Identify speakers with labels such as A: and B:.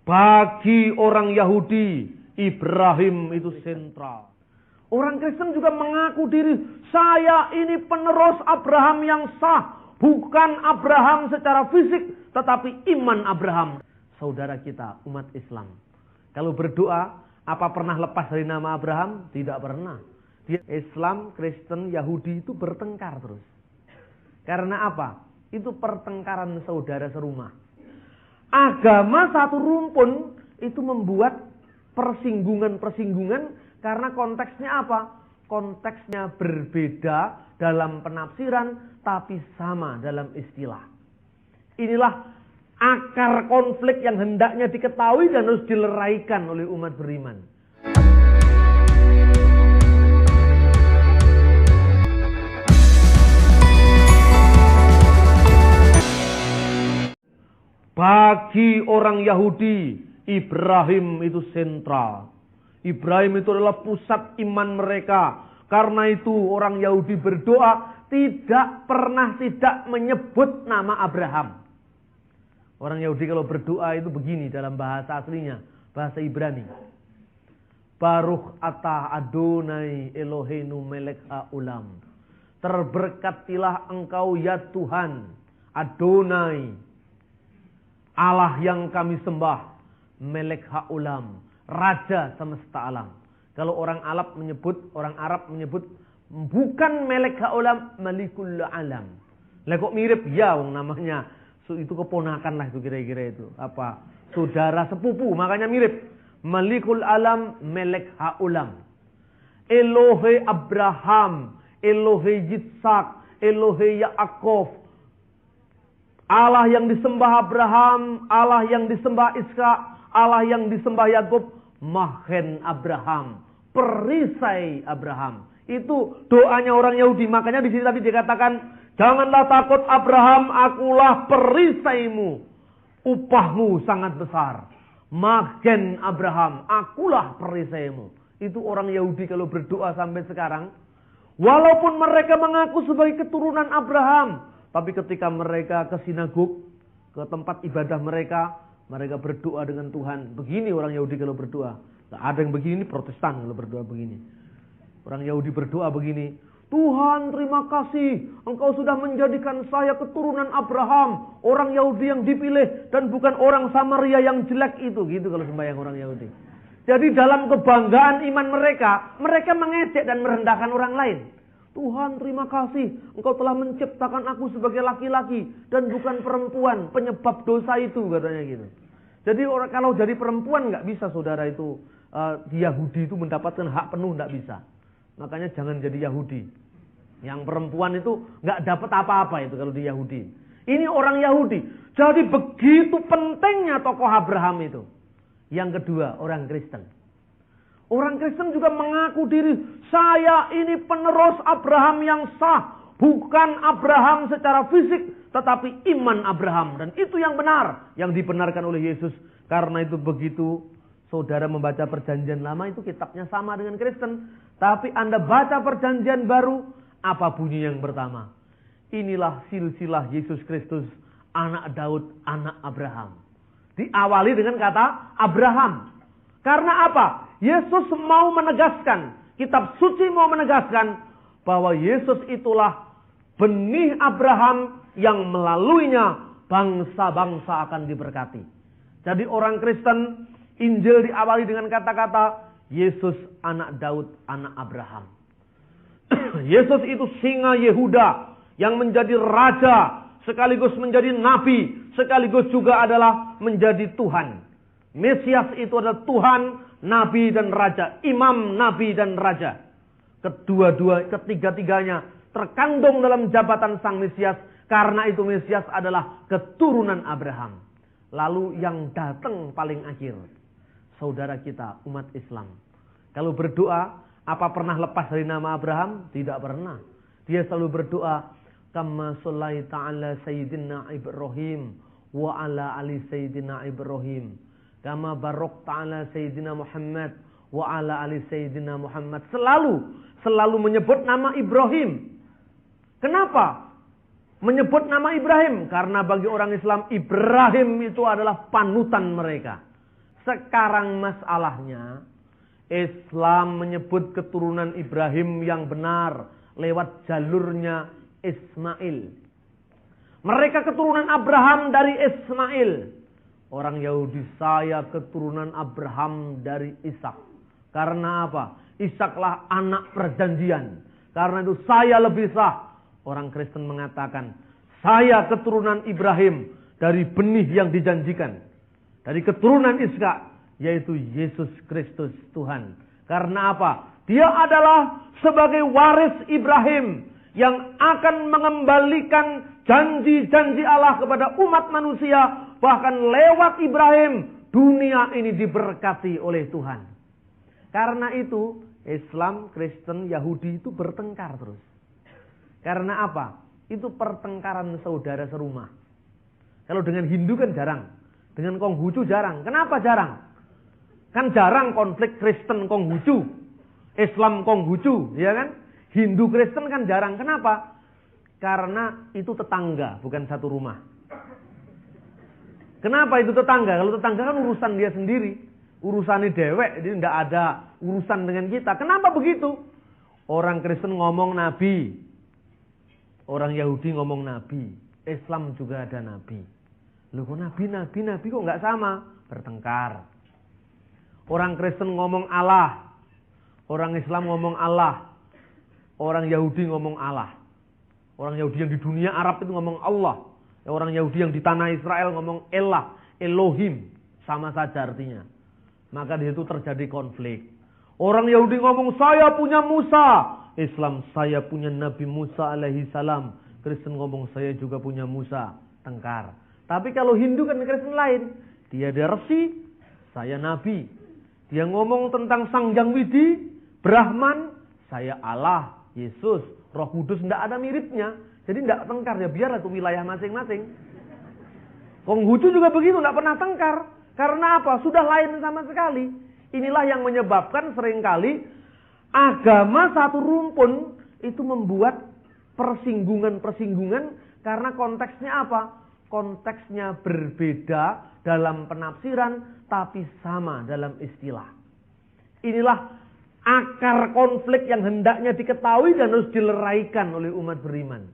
A: Bagi orang Yahudi, Ibrahim itu sentral. Orang Kristen juga mengaku diri, saya ini penerus Abraham yang sah. Bukan Abraham secara fisik, tetapi iman Abraham. Saudara kita, umat Islam. Kalau berdoa, apa pernah lepas dari nama Abraham? Tidak pernah. Islam, Kristen, Yahudi itu bertengkar terus. Karena apa? Itu pertengkaran saudara serumah. Agama satu rumpun itu membuat persinggungan-persinggungan karena konteksnya apa? Konteksnya berbeda dalam penafsiran tapi sama dalam istilah. Inilah akar konflik yang hendaknya diketahui dan harus dileraikan oleh umat beriman. Bagi orang Yahudi, Ibrahim itu sentral. Ibrahim itu adalah pusat iman mereka. Karena itu orang Yahudi berdoa tidak pernah tidak menyebut nama Abraham. Orang Yahudi kalau berdoa itu begini dalam bahasa aslinya, bahasa Ibrani. Baruch atah Adonai Eloheinu melech haolam. Terberkatilah engkau ya Tuhan, Adonai, Allah yang kami sembah, melech haolam, Raja semesta alam. Kalau orang Arab menyebut bukan melech haolam, malikul alam. Lah kok mirip ya wong namanya. Itu keponakan lah itu kira-kira itu. Apa? Saudara sepupu, makanya mirip. Malikul alam, melech haolam. Elohe Abraham, Elohe Yitzhak, Elohe Yaakov. Allah yang disembah Abraham, Allah yang disembah Ishak, Allah yang disembah Yakub, Machen Abraham, perisai Abraham. Itu doanya orang Yahudi. Makanya di sini tadi dikatakan, janganlah takut Abraham, akulah perisaimu. Upahmu sangat besar. Machen Abraham, akulah perisaimu. Itu orang Yahudi kalau berdoa sampai sekarang. Walaupun mereka mengaku sebagai keturunan Abraham, tapi ketika mereka ke sinagog, ke tempat ibadah mereka berdoa dengan Tuhan. Begini orang Yahudi kalau berdoa. Nah, ada yang begini, Protestan kalau berdoa begini. Orang Yahudi berdoa begini. Tuhan terima kasih, engkau sudah menjadikan saya keturunan Abraham. Orang Yahudi yang dipilih dan bukan orang Samaria yang jelek itu. Gitu kalau sembahyang orang Yahudi. Jadi dalam kebanggaan iman mereka mengejek dan merendahkan orang lain. Tuhan terima kasih, engkau telah menciptakan aku sebagai laki-laki dan bukan perempuan, penyebab dosa itu katanya gitu. Jadi kalau jadi perempuan nggak bisa saudara itu, di Yahudi itu mendapatkan hak penuh nggak bisa. Makanya jangan jadi Yahudi. Yang perempuan itu nggak dapat apa-apa itu kalau di Yahudi. Ini orang Yahudi. Jadi begitu pentingnya tokoh Abraham itu. Yang kedua, orang Kristen. Orang Kristen juga mengaku diri, saya ini penerus Abraham yang sah. Bukan Abraham secara fisik, tetapi iman Abraham. Dan itu yang benar, yang dibenarkan oleh Yesus. Karena itu begitu saudara membaca perjanjian lama, itu kitabnya sama dengan Kristen. Tapi Anda baca perjanjian baru, apa bunyi yang pertama? Inilah silsilah Yesus Kristus, anak Daud, anak Abraham. Diawali dengan kata Abraham. Karena apa? Yesus mau menegaskan, kitab suci mau menegaskan bahwa Yesus itulah benih Abraham yang melaluinya bangsa-bangsa akan diberkati. Jadi orang Kristen, Injil diawali dengan kata-kata Yesus anak Daud, anak Abraham. Yesus itu singa Yehuda yang menjadi raja, sekaligus menjadi nabi, sekaligus juga adalah menjadi Tuhan. Mesias itu adalah Tuhan, nabi dan raja, imam, nabi dan raja. Ketiga-tiganya terkandung dalam jabatan sang Mesias, karena itu Mesias adalah keturunan Abraham. Lalu yang datang paling akhir, saudara kita umat Islam. Kalau berdoa, apa pernah lepas dari nama Abraham? Tidak pernah. Dia selalu berdoa, kama shallaita ala sayyidina Ibrahim wa ala ali sayyidina Ibrahim. Kama barokta ala Sayyidina Muhammad wa ala ali Sayyidina Muhammad. Selalu menyebut nama Ibrahim. Kenapa menyebut nama Ibrahim? Karena bagi orang Islam, Ibrahim itu adalah panutan mereka. Sekarang masalahnya, Islam menyebut keturunan Ibrahim yang benar lewat jalurnya Ismail. Mereka keturunan Abraham dari Ismail. Orang Yahudi, saya keturunan Abraham dari Ishak. Karena apa? Ishaklah anak perjanjian. Karena itu saya lebih sah. Orang Kristen mengatakan, saya keturunan Ibrahim dari benih yang dijanjikan. Dari keturunan Ishak, yaitu Yesus Kristus Tuhan. Karena apa? Dia adalah sebagai waris Ibrahim yang akan mengembalikan janji-janji Allah kepada umat manusia. Bahkan lewat Ibrahim, dunia ini diberkati oleh Tuhan. Karena itu, Islam, Kristen, Yahudi itu bertengkar terus. Karena apa? Itu pertengkaran saudara serumah. Kalau dengan Hindu kan jarang. Dengan Konghucu jarang. Kenapa jarang? Kan jarang konflik Kristen Konghucu, Islam Konghucu, ya kan? Hindu Kristen kan jarang. Kenapa? Karena itu tetangga, bukan satu rumah. Kenapa itu tetangga? Kalau tetangga kan urusan dia sendiri, urusannya dewek, jadi tidak ada urusan dengan kita. Kenapa begitu? Orang Kristen ngomong nabi, orang Yahudi ngomong nabi, Islam juga ada nabi. Loh kok nabi kok nggak sama? Bertengkar. Orang Kristen ngomong Allah, orang Islam ngomong Allah, orang Yahudi ngomong Allah. Orang Yahudi yang di dunia Arab itu ngomong Allah, orang Yahudi yang di tanah Israel ngomong Elah, Elohim, sama saja artinya. Maka di situ terjadi konflik. Orang Yahudi ngomong saya punya Musa, Islam saya punya Nabi Musa alaihi salam, Kristen ngomong saya juga punya Musa, tengkar. Tapi kalau Hindu kan Kristen lain, dia ada resi, saya Nabi. Dia ngomong tentang Sang Hyang Widi, Brahman, saya Allah, Yesus, Roh Kudus, tidak ada miripnya. Jadi tidak tengkar, ya biar itu wilayah masing-masing. Konghucu juga begitu, tidak pernah tengkar. Karena apa? Sudah lain sama sekali. Inilah yang menyebabkan seringkali agama satu rumpun itu membuat persinggungan-persinggungan karena konteksnya apa? Konteksnya berbeda dalam penafsiran tapi sama dalam istilah. Inilah akar konflik yang hendaknya diketahui dan harus dileraikan oleh umat beriman.